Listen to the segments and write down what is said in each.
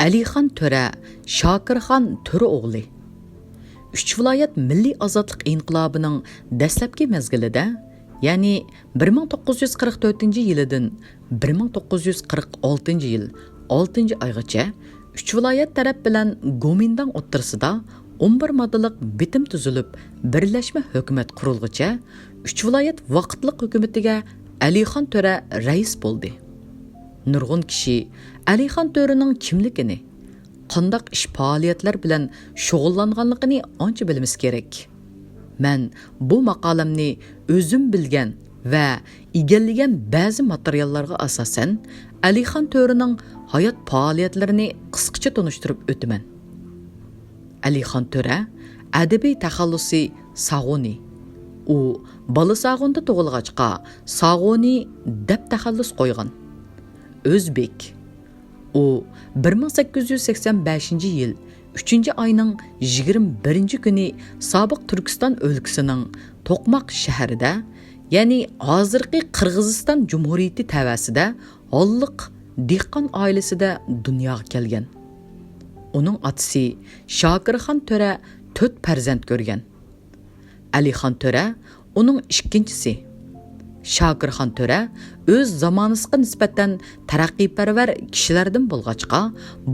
Alixon Töre, Shokirxon Töre o'g'li. 3 viloyat milliy ozodlik inqilobining dastlabki mezgilida, ya'ni 1944-yildan 1946-yil 6-oygacha 3 viloyat taraf bilan Gomindan o'ttirsida 11 moddalik bitim tuzilib, birlashma hukumat qurilg'icha 3 viloyat vaqtliq hukumatiga Alixon Töre rais bo'ldi. Nurg'un kishi Alixon Törening kimligini, qandaq ish faoliyatlar bilan shug'ullanganligini ancha bilimiz kerak. Men bu maqolamni o'zim bilgan va egallagan ba'zi materiallarga asosan Alixon Törening hayot faoliyatlarini qisqacha tunishtirib o'taman. Alixon Töre adabiy taxallusi Sag'uni. U Balasag'unda tug'ilg'achqa Sag'uni deb taxallus qo'ygan. O'zbek. U 1885-yil 3-oyning 21-kuni sobiq Turkiston o'lkasining To'qmoq shahrida, ya'ni hozirgi Qirg'iziston Jumhuriyati tavasida Holliq dehqon oilasida dunyoga kelgan. Uning otasi Shokirxon Töre 4 farzand ko'rgan. Alixon Töre uning ikkinchisi. Shokirxon Töre o'z zamonasiga nisbatan taraqqiyparvar kishilardan bo'lg'achqa,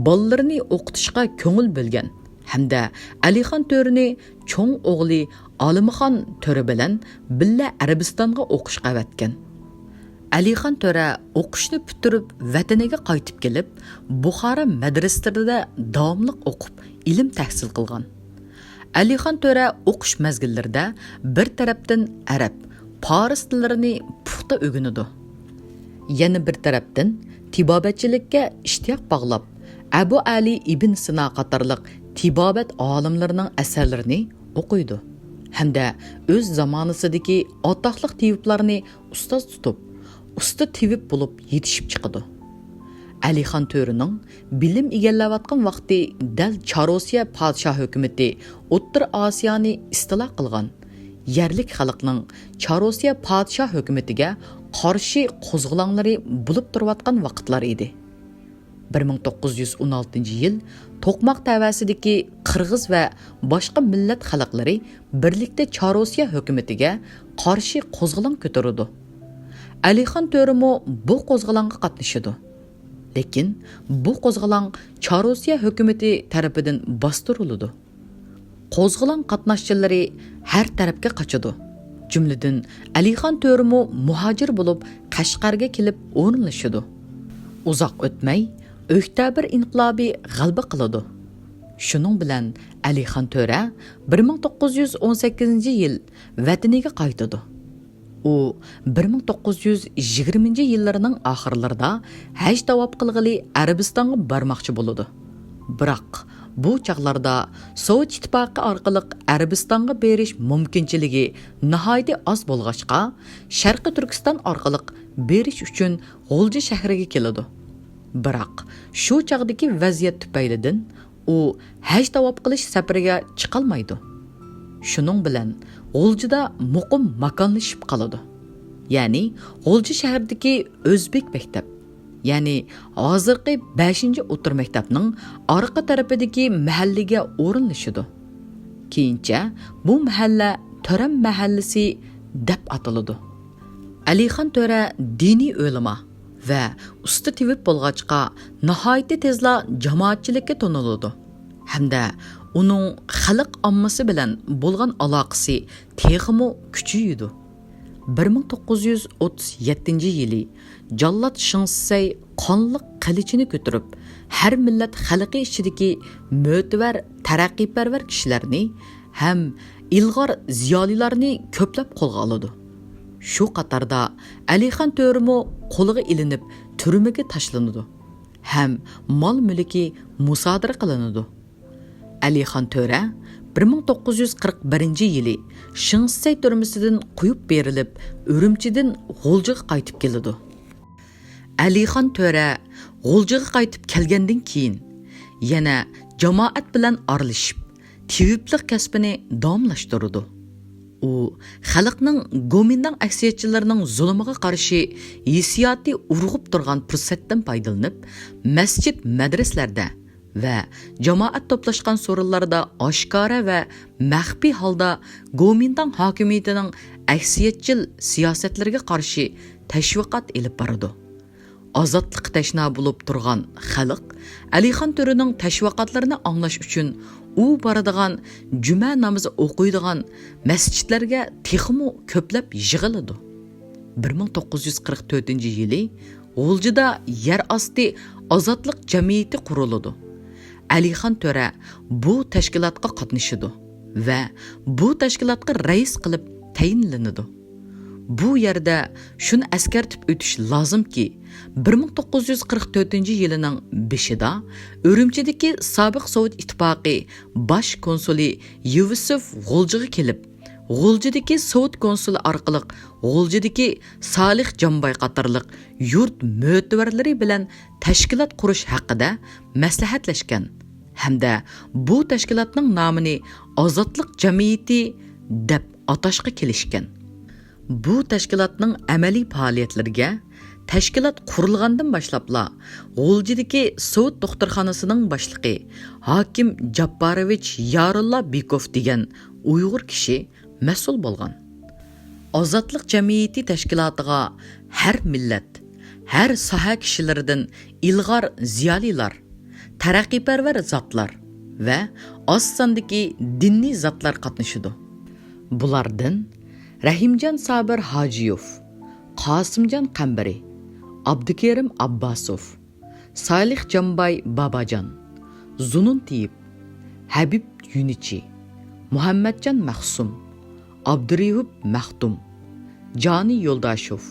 bolalarini o'qitishga ko'ngil bo'lgan hamda Alixon Töre'ni cho'ng o'g'li Olimxon Töre bilan billa Arabistonga o'qishga avatgan. Alixon Töre o'qishni bitirib vataniga qaytib kelib, Buxoro madrasalarida davomli o'qib, ilm tahsil qilgan. Alixon Töre o'qish mazgillarida bir tarafdan arab, Paris tillarini puxta o'rganadi. Yana bir tarafdan tibobatchilikka ishtiyoq bog'lab, Abu Ali ibn Sino qatorliq tibobat olimlarining asarlarini o'qiydi. Hamda o'z zamonasidagi atoqli tabiblarni ustoz tutib, usta tabib bo'lib yetishib chiqadi. Alixon Törening bilim egallayotgan vaqti dal Chorosiya podshoh hukumati O'rta Osiyoni istilo qilgan. Yerlik xalqning Chorosiya podshoh hukumatiga qarshi qo'zg'olonlari bo'lib turayotgan vaqtlar edi. 1916-yil To'qmoq tavasidagi Qirg'iz va boshqa millat xalqlari birlikda Chorosiya hukumatiga qarshi qo'zg'olon ko'tardi. Alixon Töre bu qo'zg'olonga qatnashdi. Lekin bu qo'zg'olon Chorosiya hukumati tarafidan bostirildi. Qo'zg'olon qatnashchilari har tarafga qochadi. Jumladan Alixon Töre muhojir bo'lib Qashqarga kelib o'rnashadi. Uzoq o'tmay Oktyabr inqilobi g'alaba qiladi. Shuning bilan Alixon Töre 1918-yil vataniga qaytadi. U 1920-yillarning oxirlarida haj tavob qilg'ili Arabistonga bormoqchi bo'ladi. Biroq bu chaqlarda Sovet ittifoqi orqali Arabistonga berish mumkinchiligi nihoyatda oz bo'lg'achqa, Sharqi Turkiston orqali berish uchun G'o'lji shahriga keladi. Biroq shu chaqdagi vaziyat tufaylidan u haj tavob qilish safariga chiqolmaydi. Shuning bilan G'o'ljida muqim makonlashib qoladi. Ya'ni G'o'lji shahridagi O'zbek maktab, ya'ni hozirgi 5-o'tir maktabning orqa tarafidagi mahallaga o'rinlashadi. Keyincha bu mahalla Töre mahallasi deb ataladi. Alixon Töre diniy o'lima va usta tabib bo'lg'achqa nihoyatda tezla jamoatchilikka toniladi. Hamda uning xalq ommasi bilan bo'lgan aloqasi texmo kuchaydi. 1937-yili Jallod Shingsay qonliq qilichini ko'tarib, har millat xalqi ichidagi mo'tabar taraqqiyparvar kishilarni ham ilg'or ziyolilarni ko'plab qo'lga oladi. Shu qatorda Alixon Töre qo'liga ilinib, turmaga tashlanadi. Ham mol-mulki musodara qilinadi. Alixon Töre 1941-yili Shingsay turmasidan qo'yib berilib, Urumchidan G'o'ljiga qaytib keladi. Alixon Töre G'o'ljiga qaytib kelgandan keyin yana jamoat bilan aralashib, tabiblik kasbini davomlashtirdi. U xalqning Gomindan aksiyatchilarining zulmiga qarshi hissiyoti urg'ib turgan fursatdan foydalanib, masjid madrasalarda va jamoat to'plashgan so'rinlarda oshkora va maxfiy holda Gomindang hokimiyatining aksiyatchil siyosatlariga qarshi tashviqot elib boradi. Ozodlik tashna bo'lib turgan xalq Alixon To'rining tashviqotlarini anglash uchun u boradigan juma namozi o'qiydigan masjidlarga texmo ko'plab yig'iladi. 1944-yili G'uljida yer osti ozodlik jamiyati quriladi. Alixon To'ra bu tashkilotga qatnashadi va bu tashkilotga rais qilib tayinlanadi. Bu yerda shuni eskartib o'tish lozimki, 1944-yilining 5-ida Urumchidagi sobiq Sovet ittifoqi bosh konsuli Yusuf G'uljiga kelib, G'uljidagi Sovet konsuli orqali G'uljidagi Salih Jambay qatorliq yurt mo'tavarlari bilan tashkilot qurish haqida maslahatlashgan hamda bu tashkilotning nomini Ozodlik jamiyati deb atashga kelishgan. Bu tashkilotning amaliy faoliyatlariga tashkilot qurilgandan boshlabla G'uljidagi Sovet doktorxonasining boshlig'i Hokim Jabbarovich Yarulla Bekov degan Uyg'ur kishi mas'ul bo'lgan. Ozodlik jamiyati tashkilotiga har millat, har soha kishilaridan ilg'or ziyolilar, taraqqiyparvar zotlar va oz sondagi diniy zotlar qatnashadi. Bulardan Rahimjon Sabir Hojiyev, Qosimjon Qambari, Abdukerim Abbasov, Salih Jambay Babajan, Zunun Tiyib, Habib Yunichi, Muhammadjon Mahsum, Abdurayub Maxtum, Joni Yo'ldashov,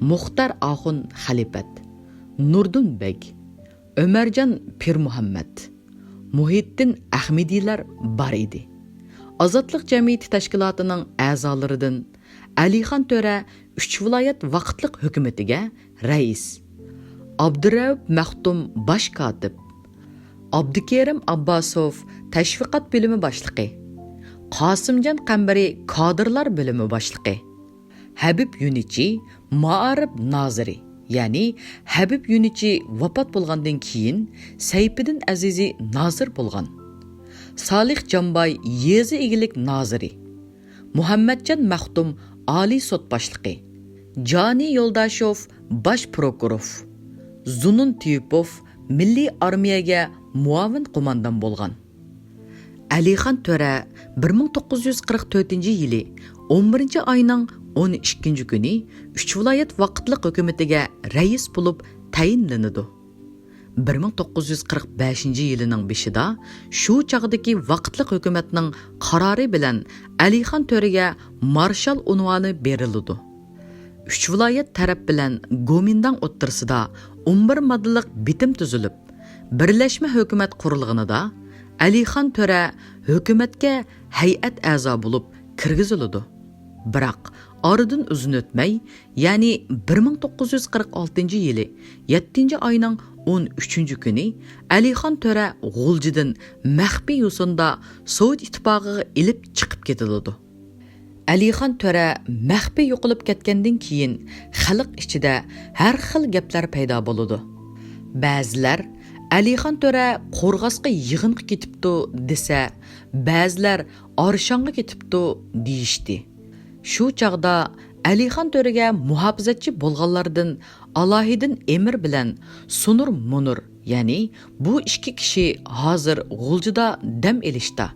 Muxtar Axun Xalifat, Nurdun Beg, Ömerjon Pirmuhammad, Muhiddin Ahmediylar bar edi. Ozodlik jamiyati tashkilotining a'zolaridan Alixon To'ra 3 viloyat vaqtliq hukumatiga rais, Abdurayub Maxtum bosh kotib, Abdukerim Abbasov tashviqot bo'limi boshlig'i, Qosimjon Qambari kadrlar bo'limi boshlig'i, Habib Yunichi Ma'arif noziri, ya'ni Habib Yunichi vafot bo'lgandan keyin Sayfiddin Azizi nozir bo'lgan. Salih Jambay yezi egilik noziri, Muhammadjon Maxtum Oliy sud boshlig'i, Joni Yo'ldashov bosh prokuror, Zunun Tiyipov milliy armiyaga muavin qo'mondan bo'lgan. Alixon To'ra 1944-yili 11-oyning 12-kuni 3 viloyat vaqtliq hukumatiga rais bo'lib tayinlanadi. 1945-yilining 5-ida shu chog'dagi vaqtliq hukumatning qarori bilan Alixon To'raga marshal unvoni berildi. 3 viloyat taraf bilan Gomindang o'ttirsida 11 moddalik bitim tuzilib, birlashma hukumat qurilganida Alixon To'ra hukumatga hay'at a'zo bo'lib kirgizildi. Biroq oradan uzun o'tmay, ya'ni 1946-yili 7-oyning 13-kuni Alixon To'ra G'uljidan maxfiy yo'sinda Sovet ittifoqiga ilib chiqib ketildi. Alixon To'ra maxfiy yo'qolib ketgandan keyin xalq ichida har xil gaplar paydo bo'ldi. Ba'zilar Alixon To'ra qo'rg'asqa yig'inga ketibdi desa, ba'zilar Orshonga ketibdi deyishdi. Shu chaqda Alixon To'raga muhofizatchi bo'lganlardan Alohidin Emir bilan Sunur Munur, ya'ni bu ikki kishi hozir G'uljida dam elishda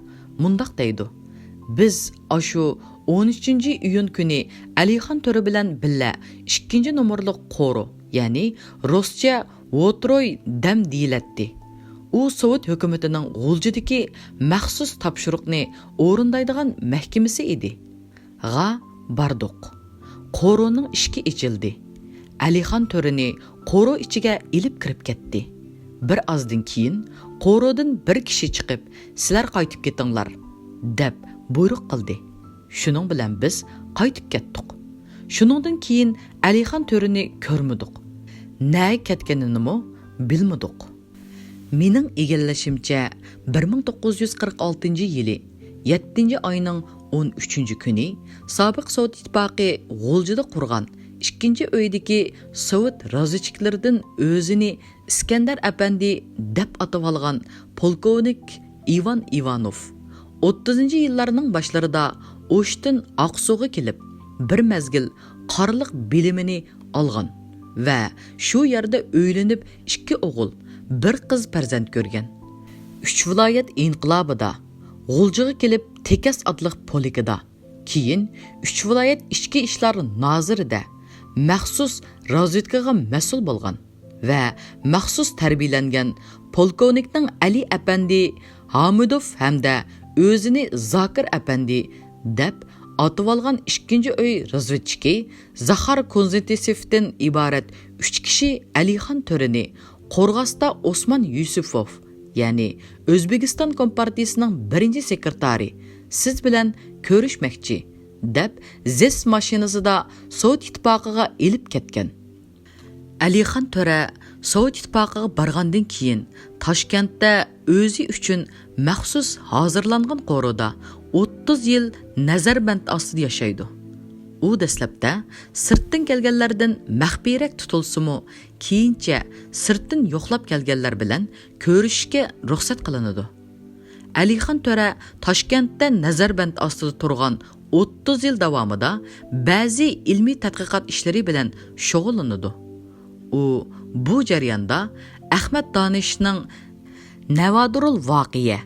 mundaq deydi. Biz ashu 13-iyun kuni Alixon To'ra bilan billa 2-nomerli qo'ri, ya'ni Ruscha Votroy dam deyilatdi. U Sovet hukumatining G'uljidagi maxsus topshiriqni o'rindaydigan mahkamasi edi. G'a barduq. Qo'roning ishki ichildi. Alixon To'rini qo'ro ichiga ilib kirib ketdi. Bir ozdan keyin qo'rodan bir kishi chiqib, "Sizlar qaytib ketinglar" deb buyruq qildi. Shuning bilan biz qaytib ketdik. Shuningdan keyin Alixon To'rini ko'rmadik. Nega ketganini bilmadik. Mening egallashimcha 1946-yili 7-oyning 13-kuni sobiq Sovet ittifoqi G'uljida qurgan, ikkinchi uydagi sovet razvedchiklaridan o'zini Iskandar apandi deb atib olgan polkovnik Ivan Ivanov 30-yillarning boshlarida O'shdan Oqsuga kelib, bir mezgil qorliq bilimini olgan va shu yerda uylanib 2 o'g'il, 1 qiz farzand ko'rgan. 3 viloyat inqilobida G'uljiga kelib Tekas adliq poligida, keyin 3 viloyat ichki ishlar nozirida maxsus razvedkaga mas'ul bo'lgan va maxsus tarbiyalangan polkovnikning Ali apandi Hamidov hamda o'zini Zakir apandi deb atib olgan 2-uy razvedchiki Zaxar Konstantinovdan iborat 3 kishi Alixon To'rini Qo'rg'osda Osman Yusupov, ya'ni O'zbekiston Kompartiyasining 1-sekretari siz bilan ko'rishmoqchi deb ZES mashinasida Sovet ittifoqiga elib ketgan. Alixon To'ra Sovet ittifoqiga borgandan keyin Toshkentda o'zi uchun maxsus hozirlangan qo'rida 30 yil nazarband ostida yashaydi. U dastlabda sirtdan kelganlardan maxfiyrak tutilsa-mu, keyincha sirtdan yo'qlab kelganlar bilan ko'rishishga ruxsat qilinadi. Alixon To'ra Toshkentda nazarband ostida turgan 30 yil davomida ba'zi ilmiy tadqiqot ishlari bilan shug'ullanadi. U bu jarayonda Ahmad Donishning Navadirul Voqiya,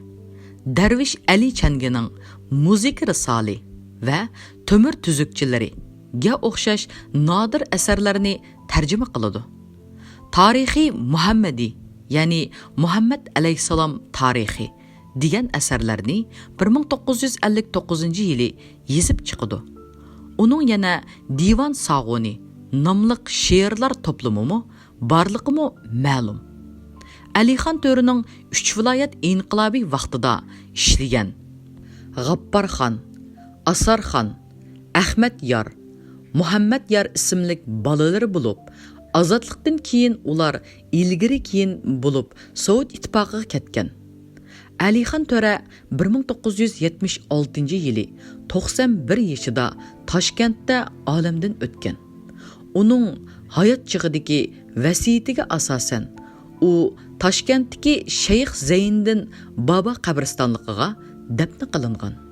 Darvish Ali Changining Musiqa risoli va Temir tuzukchilari ga o'xshash nodir asarlarni tarjima qiladi. Tarixiy Muhammadi, ya'ni Muhammad alayhisalom tarixi degan asarlarni 1959-yili yezib chiqdi. Uning yana Divan Sag'uni nomli she'rlar to'plami borligimi ma'lum. Alixon To'rining 3 viloyat inqilobiy vaqtida ishlagan G'apparxon, Asarxon, Ahmad Yor, Muhammad Yor ismli bolalari bo'lib, ozodlikdan keyin ular ilgari keyin bo'lib Sovet ittifoqiga ketgan. Alixon To'ra 1976-yili 91 yoshida Toshkentda olamdan o'tgan. Uning hayot chig'idagi vasiyatiga asosan u Toshkentdagi Shayx Zayniddin Baba qabristonligiga dafn qilingan.